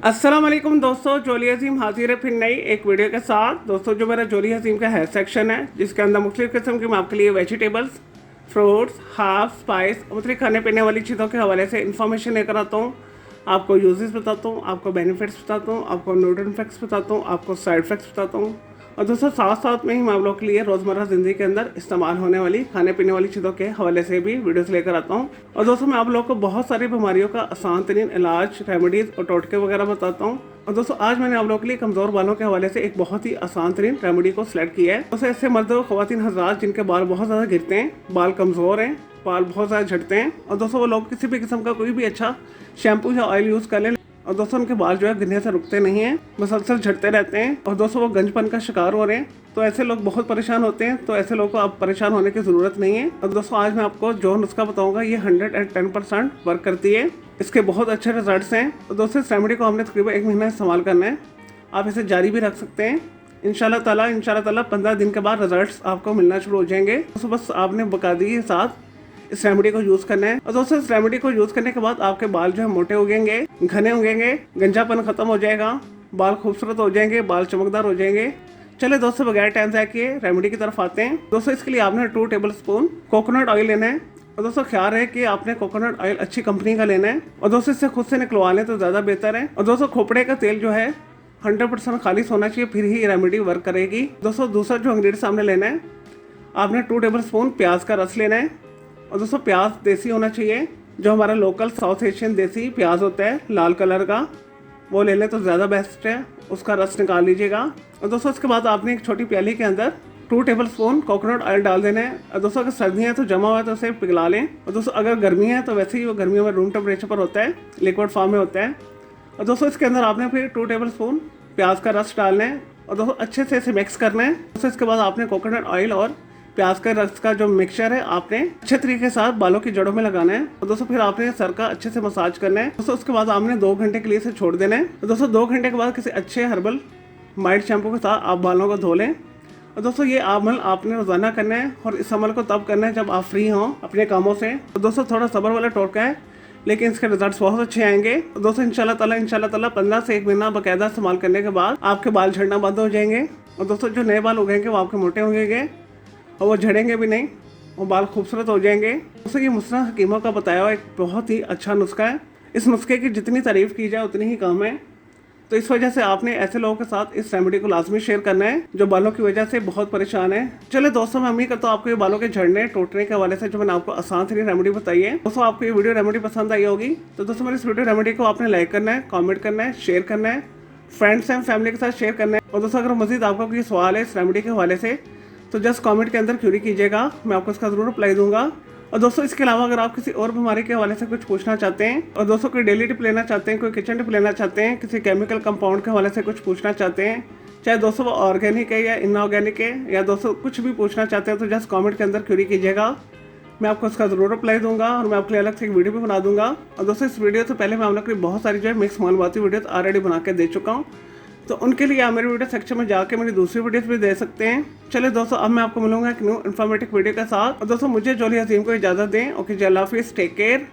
अस्सलाम वालेकुम दोस्तों, जोली हसीम हाजिर है फिर नई एक वीडियो के साथ। दोस्तों, जो मेरा जोली हसीम का हेयर सेक्शन है जिसके अंदर मुख्तलिफ़ किस्म की मैं आपके लिए वेजिटेबल्स, फ्रूट्स, हाफ स्पाइस, मुख्तलिफ खाने पीने वाली चीज़ों के हवाले से इन्फॉर्मेशन लेकर आता हूँ। आपको यूजेस बताता हूँ, आपको बेनिफिट्स बताता हूँ, आपको न्यूट्रिएंट फैक्ट्स बताता हूँ, आपको साइड इफेक्ट्स बताता हूँ। और दोस्तों, साथ साथ में ही मैं आप लोगों के लिए रोज़मर्रा ज़िंदगी के अंदर इस्तेमाल होने वाली खाने पीने वाली चीज़ों के हवाले से भी वीडियोस लेकर आता हूँ। और दोस्तों, मैं आप लोगों को बहुत सारी बीमारियों का आसान तरीन इलाज, रेमेडीज़ और टोटके वगैरह बताता हूँ। और दोस्तों, आज मैंने आप लोगों के लिए कमज़ोर बालों के हवाले से एक बहुत ही आसान तरीन रेमेडी को सिलेक्ट किया है। दोस्तों, ऐसे मर्द और ख़वातीन हज़रात जिनके बाल बहुत ज़्यादा गिरते हैं, बाल कमज़ोर हैं, बाल बहुत ज़्यादा झड़ते हैं, और दोस्तों वो लोग किसी भी किस्म का कोई भी अच्छा शैम्पू या ऑयल यूज़ कर लें और दोस्तों उनके बाल जो है गिरने से रुकते नहीं हैं, मुसलसल झड़ते रहते हैं और दोस्तों वो गंजपन का शिकार हो रहे हैं। तो ऐसे लोग बहुत परेशान होते हैं। तो ऐसे लोगों को आप परेशान होने की ज़रूरत नहीं है। और दोस्तों, आज मैं आपको जो नुस्खा बताऊंगा ये 110% वर्क करती है। इसके बहुत अच्छे रिजल्ट्स हैं। तो दोस्तों, इस रेमेडी को हमने तकरीबन 1 महीना इस्तेमाल करना है। आप इसे जारी भी रख सकते हैं। इंशाल्लाह ताला 15 दिन के बाद रिजल्ट्स आपको मिलना शुरू हो जाएंगे। दोस्तों, बस आपने बाकायदगी के साथ इस रेमेडी को यूज़ करना है। और दोस्तों, इस रेमेडी को यूज़ करने के बाद आपके बाल जो है मोटे उगेंगे, घने उगेंगे, गंजापन खत्म हो जाएगा, बाल खूबसूरत हो जाएंगे, बाल चमकदार हो जाएंगे। चले दोस्तों, बगैर टाइम ज़ाया किए रेमेडी की तरफ आते हैं। दोस्तों, इसके लिए आपने 2 टेबल स्पून कोकोनट ऑयल लेना है। और दोस्तों, ख्याल है कि आपने कोकोनट ऑयल अच्छी कंपनी का लेना है। और दोस्तों, इससे खुद से निकलवा लें तो ज़्यादा बेहतर है। और दोस्तों, खोपड़े का तेल जो है 100% खालिश होना चाहिए, फिर ही रेमेडी वर्क करेगी। दोस्तों, दूसरा जो इंग्रेडिएंट सामने लेना है, आपने 2 टेबल स्पून प्याज का रस लेना है। और दोस्तों, प्याज देसी होना चाहिए। जो हमारा लोकल साउथ एशियन देसी प्याज होता है लाल कलर का, वो ले लें तो ज़्यादा बेस्ट है। उसका रस निकाल लीजिएगा। और दोस्तों, इसके बाद आपने एक छोटी प्याली के अंदर 2 टेबल स्पून कोकोनट ऑयल डाल देना है। और दोस्तों, अगर सर्दी है तो जमा हुआ है तो उसे पिघला लें। और दोस्तों, अगर गर्मी है तो वैसे ही वो गर्मियों में रूम टेम्परेचर पर होता है, लिक्विड फॉर्म में होता है। और दोस्तों, इसके अंदर आपने फिर 2 टेबल स्पून प्याज का रस डालना है। और दोस्तों, अच्छे से इसे मिक्स करना है। दोस्तों, इसके बाद आपने कोकोनट ऑयल और प्याज का रस का जो मिक्सचर है आपने अच्छे तरीके के साथ बालों की जड़ों में लगाना है। और दोस्तों, फिर आपने सर का अच्छे से मसाज करना है। दोस्तों, उसके बाद आपने 2 घंटे के लिए इसे छोड़ देना है। तो दोस्तों, 2 घंटे के बाद किसी अच्छे हर्बल माइल्ड शैम्पू के साथ आप बालों को धो लें। और दोस्तों, ये अमल आपने रोजाना करना है और इस अमल को तब करना है जब आप फ्री हों अपने कामों से। तो दोस्तों, थोड़ा सब्र वाला टोटका है, लेकिन इसके रिजल्ट्स बहुत अच्छे आएंगे। और दोस्तों, इंशाल्लाह ताला 15 से 1 महीना बाकायदा इस्तेमाल करने के बाद आपके बाल झड़ना बंद हो जाएंगे। और दोस्तों, जो नए बाल उगेंगे वो आपके मोटे उगेंगे और वो झड़ेंगे भी नहीं और बाल खूबसूरत हो जाएंगे। दोस्तों, ये मुस्लिम हकीमों का बताया हुआ एक बहुत ही अच्छा नुस्खा है। इस नुस्खे की जितनी तारीफ़ की जाए उतनी ही कम है। तो इस वजह से आपने ऐसे लोगों के साथ इस रेमेडी को लाजमी शेयर करना है जो बालों की वजह से बहुत परेशान है। चले दोस्तों, मैं उम्मीद करता हूँ आपको ये बालों के झड़ने टूटने के हवाले से जो मैंने आपको आसान तरीन रेमेडी बताई है, दोस्तों आपको ये वीडियो रेमेडी पसंद आई होगी। तो दोस्तों, मेरे इस वीडियो रेमेडी को आपने लाइक करना है, कॉमेंट करना है, शेयर करना है, फ्रेंड्स एंड फैमिली के साथ शेयर करना है। और दोस्तों, अगर मजीद आपका कोई सवाल है इस रेमेडी के हवाले से तो जस्ट कमेंट के अंदर क्यूरी कीजिएगा, मैं आपको इसका ज़रूर रिप्लाई दूंगा। और दोस्तों, इसके अलावा अगर आप किसी और बीमारी के हवाले से कुछ पूछना चाहते हैं और दोस्तों कोई डेली टिप लेना चाहते हैं, कोई किचन टिप लेना चाहते हैं, किसी केमिकल कंपाउंड के हवाले से कुछ पूछना चाहते हैं, चाहे दोस्तों वो ऑर्गेनिक है या इनऑर्गेनिक है, या दोस्तों कुछ भी पूछना चाहते हैं, तो जस्ट कमेंट के अंदर क्यूरी कीजिएगा, मैं आपको इसका ज़रूर रिप्लाई दूंगा और मैं आपके लिए अलग से एक वीडियो भी बना दूंगा। और दोस्तों, इस वीडियो से पहले मैं आप लोग की बहुत सारी जो है मिक्स मालूमाती वीडियो ऑलरेडी बना के दे चुका हूँ। तो उनके लिए आप मेरे वीडियो सेक्शन में जाके मेरी दूसरी वीडियोस भी दे सकते हैं। चलिए दोस्तों, अब मैं आपको मिलूंगा एक न्यू इन्फॉर्मेटिव वीडियो के साथ। और दोस्तों, मुझे जोली हसीम को इजाज़त दें। ओके जी, अल्लाह हाफिज़, टेक केयर।